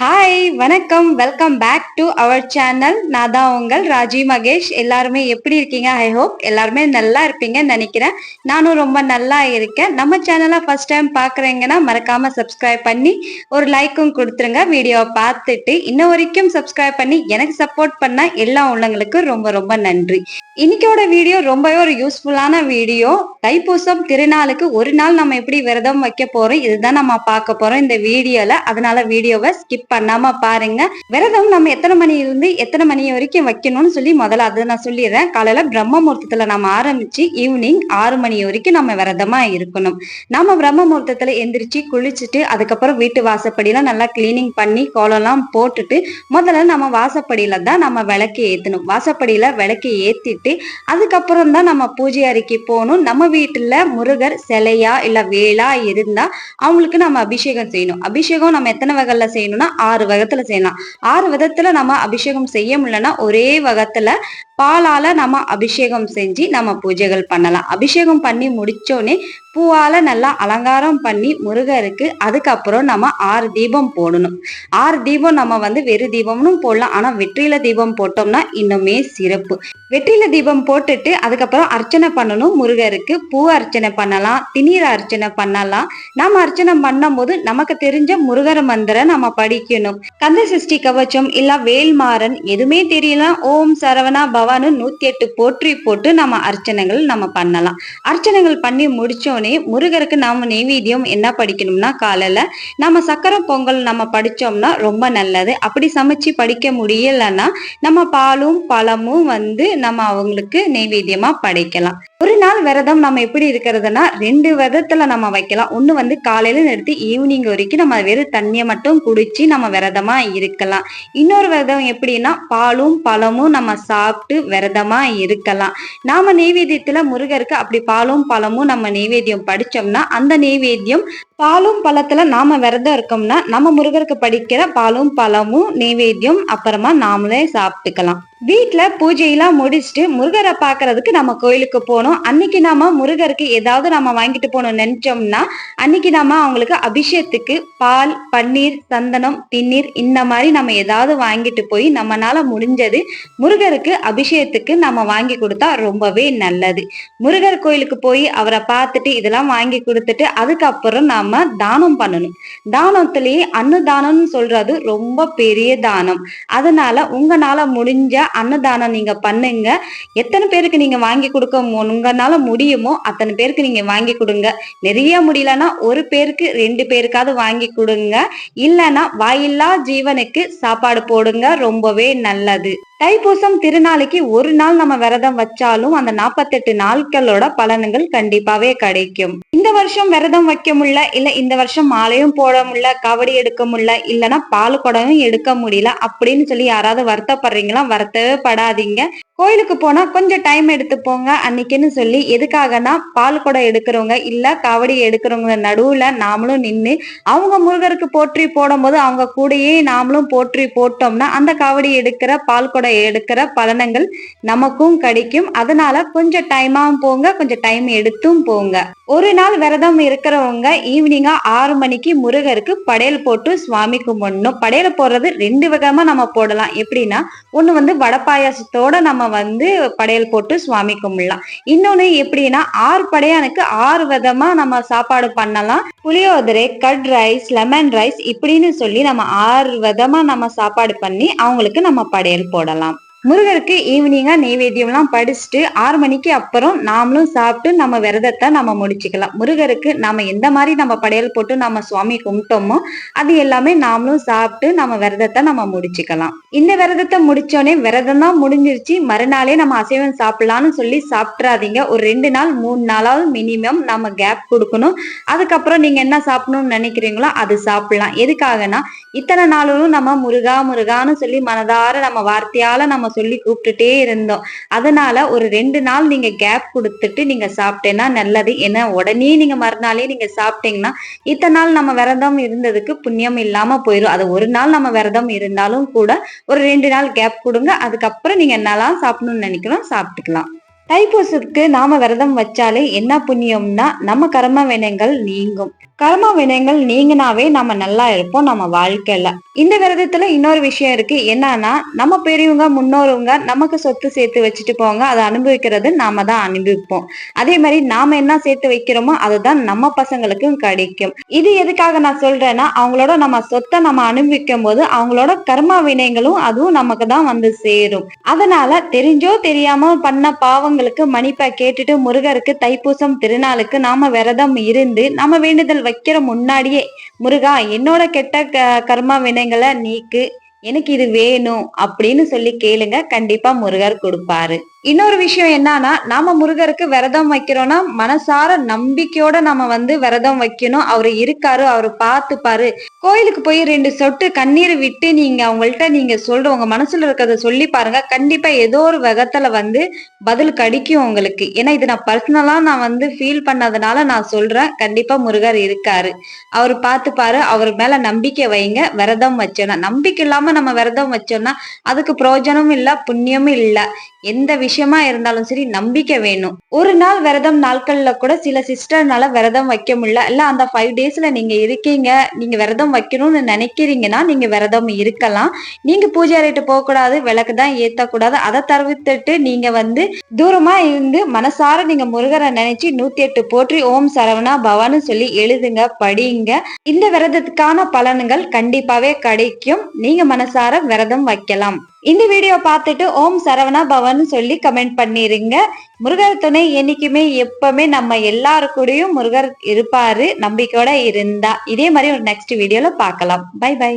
Hi வணக்கம், welcome back to our channel. நான் தான் உங்கள் ராஜி மகேஷ். எல்லாருமே எப்படி இருக்கீங்க? ஐ ஹோப் எல்லாருமே நல்லா இருப்பீங்கன்னு நினைக்கிறேன். நானும் ரொம்ப நல்லா இருக்கேன். நம்ம சேனலை ஃபர்ஸ்ட் டைம் பார்க்குறீங்கன்னா மறக்காம சப்ஸ்கிரைப் பண்ணி ஒரு லைக்கும் கொடுத்துருங்க. வீடியோவை பார்த்துட்டு இன்ன வரைக்கும் சப்ஸ்கிரைப் பண்ணி எனக்கு சப்போர்ட் பண்ண எல்லா உள்ளவங்களுக்கும் ரொம்ப ரொம்ப நன்றி. இன்னைக்கோட வீடியோ ரொம்பவே ஒரு யூஸ்ஃபுல்லான வீடியோ. தைப்பூசம் திருநாளுக்கு ஒரு நாள் நம்ம எப்படி விரதம் வைக்க போறோம், இதுதான் நம்ம பார்க்க போறோம் இந்த வீடியோல. அதனால வீடியோவை ஸ்கிப் பண்ணாம பாருங்க. விரதம் நம்ம எத்தனை மணி இருந்து எத்தனை மணி வரைக்கும் வைக்கணும்னு சொல்லி முதல்ல அதை நான் சொல்லிடுறேன். காலையில பிரம்ம முகூர்த்தத்துல நம்ம ஆரம்பிச்சு ஈவினிங் 6 மணி வரைக்கும் நம்ம விரதமா இருக்கணும். நம்ம பிரம்ம முகூர்த்தத்துல எந்திரிச்சு குளிச்சுட்டு அதுக்கப்புறம் வீட்டு வாசப்படியெல்லாம் நல்லா கிளீனிங் பண்ணி கோலம்லாம் போட்டுட்டு முதல்ல நம்ம வாசப்படியில தான் நம்ம விளக்கு ஏத்தணும். வாசப்படியில விளக்கு ஏத்திட்டு அதுக்கப்புறம் தான் நம்ம பூஜை அறைக்கு போகணும். நம்ம வீட்டுல முருகர் சிலையா இல்ல வேளா இருந்தா அவங்களுக்கு நம்ம அபிஷேகம் செய்யணும். அபிஷேகம் நம்ம எத்தனை வகையில செய்யணும்னா 6 வகத்துல செய்யலாம். 6 விதத்துல நம்ம அபிஷேகம் செய்ய முடியலன்னா ஒரே வகத்துல பாலால நம்ம அபிஷேகம் செஞ்சு நம்ம பூஜைகள் பண்ணலாம். அபிஷேகம் பண்ணி முடிச்சோடனே பூவால நல்லா அலங்காரம் பண்ணி முருகருக்கு அதுக்கப்புறம் நம்ம 6 தீபம் போடணும். 6 தீபம் நம்ம வெறு தீபம்னு போடலாம். ஆனா வெற்றில தீபம் போட்டோம்னா இன்னுமே சிறப்பு. வெற்றில தீபம் போட்டுட்டு அதுக்கப்புறம் அர்ச்சனை பண்ணணும். முருகருக்கு பூ அர்ச்சனை பண்ணலாம், திணீர் அர்ச்சனை பண்ணலாம். நம்ம அர்ச்சனை பண்ணும் போது நமக்கு தெரிஞ்ச முருகர் மந்திரம் நம்ம படிக்கணும். கந்த சஷ்டி கவச்சம் இல்ல வேல்மாறன் எதுவுமே தெரியல, ஓம் சரவணா பவானு 108 போற்றி போட்டு நம்ம அர்ச்சனைகள் நம்ம பண்ணலாம். அர்ச்சனைகள் பண்ணி முடிச்சோடனே முருகருக்கு நாம நெய்வேத்தியம் என்ன படிக்கணும்னா காலையில நம்ம சக்கரை பொங்கல் நம்ம படிச்சோம்னா ரொம்ப நல்லது. அப்படி சமைச்சு படிக்க முடியலன்னா நம்ம பாலும் பழமும் நம்ம அவங்களுக்கு நெய்வேத்தியமா படைக்கலாம். ஒரு நாள் விரதம் நம்ம எப்படி இருக்கிறதுனா 2 விதத்துல நம்ம வைக்கலாம். ஒண்ணு காலையில நிறுத்தி ஈவினிங் வரைக்கும் நம்ம வெறும் தண்ணியை மட்டும் குடிச்சு நம்ம விரதமா இருக்கலாம். இன்னொரு விரதம் எப்படின்னா பாலும் பழமும் நம்ம சாப்பிட்டு விரதமா இருக்கலாம். நாம நெய்வேத்தியத்துல முருகருக்கு அப்படி பாலும் பழமும் நம்ம நெய்வேத்தியம் படிச்சோம்னா அந்த நெய்வேத்தியம் பாலும் பழத்துல நாம விரதம் இருக்கோம்னா நம்ம முருகருக்கு படிக்கிற பாலும் பழமும் நெய்வேத்தியம் அப்புறமா நாமளே சாப்பிட்டுக்கலாம். வீட்டுல பூஜையெல்லாம் முடிச்சுட்டு முருகரை பாக்குறதுக்கு நம்ம கோயிலுக்கு போனோம். அன்னைக்கு நாம முருகருக்கு ஏதாவது நம்ம வாங்கிட்டு போகணும்னு நினைச்சோம்னா அன்னைக்கு நாம அவங்களுக்கு அபிஷேகத்துக்கு பால், பன்னீர், சந்தனம், திண்ணீர் இந்த மாதிரி நம்ம ஏதாவது வாங்கிட்டு போய் நம்மளால முடிஞ்சது முருகருக்கு அபிஷேகத்துக்கு நம்ம வாங்கி கொடுத்தா ரொம்பவே நல்லது. முருகர் கோயிலுக்கு போய் அவரை பார்த்துட்டு இதெல்லாம் வாங்கி கொடுத்துட்டு அதுக்கப்புறம் நாம தானம் பண்ணணும். தானத்திலேயே அன்னதானம்னு சொல்றது ரொம்ப பெரிய தானம். அதனால உங்களால முடிஞ்ச அன்னதானம் நீங்க பண்ணுங்க. எத்தனை பேருக்கு நீங்க வாங்கி கொடுக்க உங்களால முடியுமோ அத்தனை பேருக்கு நீங்க வாங்கி கொடுங்க. நிறைய முடியலன்னா ஒரு பேருக்கு 2 பேருக்காவது வாங்கி கொடுங்க. இல்லைன்னா வாயில்லா ஜீவனுக்கு சாப்பாடு போடுங்க, ரொம்பவே நல்லது. தைப்பூசம் திருநாளைக்கு ஒரு நாள் நம்ம விரதம் வச்சாலும் அந்த 48 நாட்களோட பலன்கள் கண்டிப்பாவே கிடைக்கும். இந்த வருஷம் விரதம் வைக்க முடியல, இல்ல இந்த வருஷம் மாலையும் போட முடியல, காவடி எடுக்க முடியல, இல்லைன்னா பால் குடமும் எடுக்க முடியல அப்படின்னு சொல்லி யாராவது வருத்தப்படுறீங்களா? வருத்தவே படாதீங்க. கோயிலுக்கு போனா கொஞ்சம் டைம் எடுத்துப்போங்க அன்னைக்குன்னு சொல்லி. எதுக்காகனா பால் குடம் எடுக்கிறவங்க இல்ல காவடி எடுக்கிறவங்க நடுவுல நாமளும் நின்று அவங்க முருகருக்கு போற்றி போடும் போது அவங்க கூடயே நாமளும் போற்றி போட்டோம்னா அந்த காவடி எடுக்கிற பால் குடம் எடுக்கிற பலனங்கள் நமக்கும் கிடைக்கும். அதனால கொஞ்சம் டைமாவும் போங்க, கொஞ்சம் டைம் எடுத்தும் போங்க. ஒரு நாள் விரதம் இருக்கிறவங்க ஈவினிங்கா 6 மணிக்கு முருகருக்கு படையல் போட்டு சுவாமி கும்பிடணும். படையல் போடுறது 2 விதமா நம்ம போடலாம். எப்படின்னா ஒண்ணு வடை பாயாசத்தோட நம்ம படையல் போட்டு சுவாமி கும்பிடலாம். இன்னொன்னு எப்படின்னா 6 படையானுக்கு 6 விதமா நம்ம சாப்பாடு பண்ணலாம். புளியோதரை, கட் ரைஸ், லெமன் ரைஸ் இப்படின்னு சொல்லி நம்ம 6 விதமா நம்ம சாப்பாடு பண்ணி அவங்களுக்கு நம்ம படையல் போடலாம். முருகருக்கு ஈவினிங்கா நெய்வேத்தியம் எல்லாம் படிச்சுட்டு 6 மணிக்கு அப்புறம் நாமளும் சாப்பிட்டு நம்ம விரதத்தை நம்ம முடிச்சுக்கலாம். முருகருக்கு நாம எந்த மாதிரி நம்ம படையல் போட்டு நம்ம சுவாமி கும்பிட்டோமோ அது எல்லாமே நாமளும் சாப்பிட்டு நம்ம விரதத்தை நம்ம முடிச்சுக்கலாம். இந்த விரதத்தை முடிச்சோடனே விரதம் தான் முடிஞ்சிருச்சு மறுநாளே நம்ம அசைவம் சாப்பிடலாம்னு சொல்லி சாப்பிட்றாதீங்க. ஒரு 2 நாள் 3 நாளாவது மினிமம் நம்ம கேப் கொடுக்கணும். அதுக்கப்புறம் நீங்க என்ன சாப்பிடணும்னு நினைக்கிறீங்களோ அது சாப்பிடலாம். எதுக்காகனா இத்தனை நாளும் நம்ம முருகா முருகான்னு சொல்லி மனதார நம்ம வார்த்தையால நம்ம சொல்லி கூப்பிட்டுட்டே இருந்தோம். அதனால ஒரு 2 நாள் நீங்க கேப் கொடுத்துட்டு நீங்க சாப்பிட்டேன்னா நல்லது. ஏன்னா உடனே நீங்க மறுநாளே நீங்க சாப்பிட்டீங்கன்னா இத்தனை நாள் நம்ம விரதம் இருந்ததுக்கு புண்ணியம் இல்லாம போயிடும். அது ஒரு நாள் நம்ம விரதம் இருந்தாலும் கூட ஒரு 2 நாள் கேப் கொடுங்க. அதுக்கப்புறம் நீங்க என்னெல்லாம் சாப்பிடணும்னு நினைக்கிறோம் சாப்பிட்டுக்கலாம். தைப்பூசத்துக்கு நாம விரதம் வச்சாலே என்ன புண்ணியம்னா நம்ம கர்ம வினைகள் நீங்கும். கர்ம வினைகள் நீங்கினாவே நம்ம நல்லா இருப்போம் நம்ம வாழ்க்கையில. இந்த விரதத்துல இன்னொரு விஷயம் இருக்கு. என்னன்னா நம்ம பெரியவங்க முன்னோருங்க நமக்கு சொத்து சேர்த்து வச்சுட்டு போவாங்க. அதை அனுபவிக்கிறது நாம தான் அனுபவிப்போம். அதே மாதிரி நாம என்ன சேர்த்து வைக்கிறோமோ அதுதான் நம்ம பசங்களுக்கும் கிடைக்கும். இது எதுக்காக நான் சொல்றேன்னா அவங்களோட நம்ம சொத்தை நம்ம அனுபவிக்கும் போது அவங்களோட கர்ம வினைகளும் அதுவும் நமக்கு தான் வந்து சேரும். அதனால தெரிஞ்சோ தெரியாம பண்ண பாவங்களுக்கு மன்னிப்பை கேட்டுட்டு முருகருக்கு தைப்பூசம் திருநாளுக்கு நாம விரதம் இருந்து நம்ம வேண்டுதல் வைக்கிற முன்னாடியே முருகா என்னோட கெட்ட கர்மா வினைகளை நீக்கு, எனக்கு இது வேணும் அப்படின்னு சொல்லி கேளுங்க. கண்டிப்பா முருகர் கொடுப்பாரு. இன்னொரு விஷயம் என்னன்னா நாம முருகருக்கு விரதம் வைக்கிறோம்னா மனசார நம்பிக்கையோட நம்ம வந்து விரதம் வைக்கணும். அவரு இருக்காரு, அவரு பார்த்துப்பாரு. கோயிலுக்கு போய் 2 சொட்டு கண்ணீர் விட்டு நீங்க அவங்கள்ட்ட நீங்க உங்க மனசுல இருக்கிறத சொல்லி பாருங்க. கண்டிப்பா ஏதோ ஒரு விதத்துல வந்து பதில் கிடைக்கும் உங்களுக்கு. ஏன்னா இது நான் பர்சனலா நான் வந்து ஃபீல் பண்ணதுனால நான் சொல்றேன். கண்டிப்பா முருகர் இருக்காரு, அவரு பார்த்துப்பாரு. அவர் மேல நம்பிக்கை வைங்க. விரதம் வச்சோம்னா, நம்பிக்கை இல்லாம நம்ம விரதம் வச்சோம்னா அதுக்கு பிரயோஜனமும் இல்ல, புண்ணியமும் இல்ல. எந்த விஷயமா இருந்தாலும் சரி நம்பிக்கை வேணும். ஒரு நாள் விரதம் நாட்கள்ல கூட சில சிஸ்டர்னால விரதம் வைக்க முடியல. இல்ல அந்த 5 டேஸ்ல நீங்க இருக்கீங்க, நீங்க விரதம் வைக்கணும்னு நினைக்கிறீங்கன்னா நீங்க விரதம் இருக்கலாம். நீங்க பூஜை அறைட்டு போக கூடாது, விளக்கு தான் ஏத்தக்கூடாது. அதை தவிர்த்துட்டு நீங்க வந்து தூரமா இருந்து மனசார நீங்க முருகரை நினைச்சு 108 போற்றி ஓம் சரவணா பவான்னு சொல்லி எழுதுங்க, படிங்க. இந்த விரதத்துக்கான பலன்கள் கண்டிப்பாவே கிடைக்கும். நீங்க மனசார விரதம் வைக்கலாம். இந்த வீடியோ பார்த்துட்டு ஓம் சரவணா பவன் சொல்லி கமெண்ட் பண்ணிருங்க. முருகர் துணை என்னைக்குமே எப்பவுமே நம்ம எல்லாருக்கூடயும் முருகர் இருப்பாரு. நம்பிக்கையோட இருந்தா இதே மாதிரி ஒரு நெக்ஸ்ட் வீடியோல பார்க்கலாம். Bye by.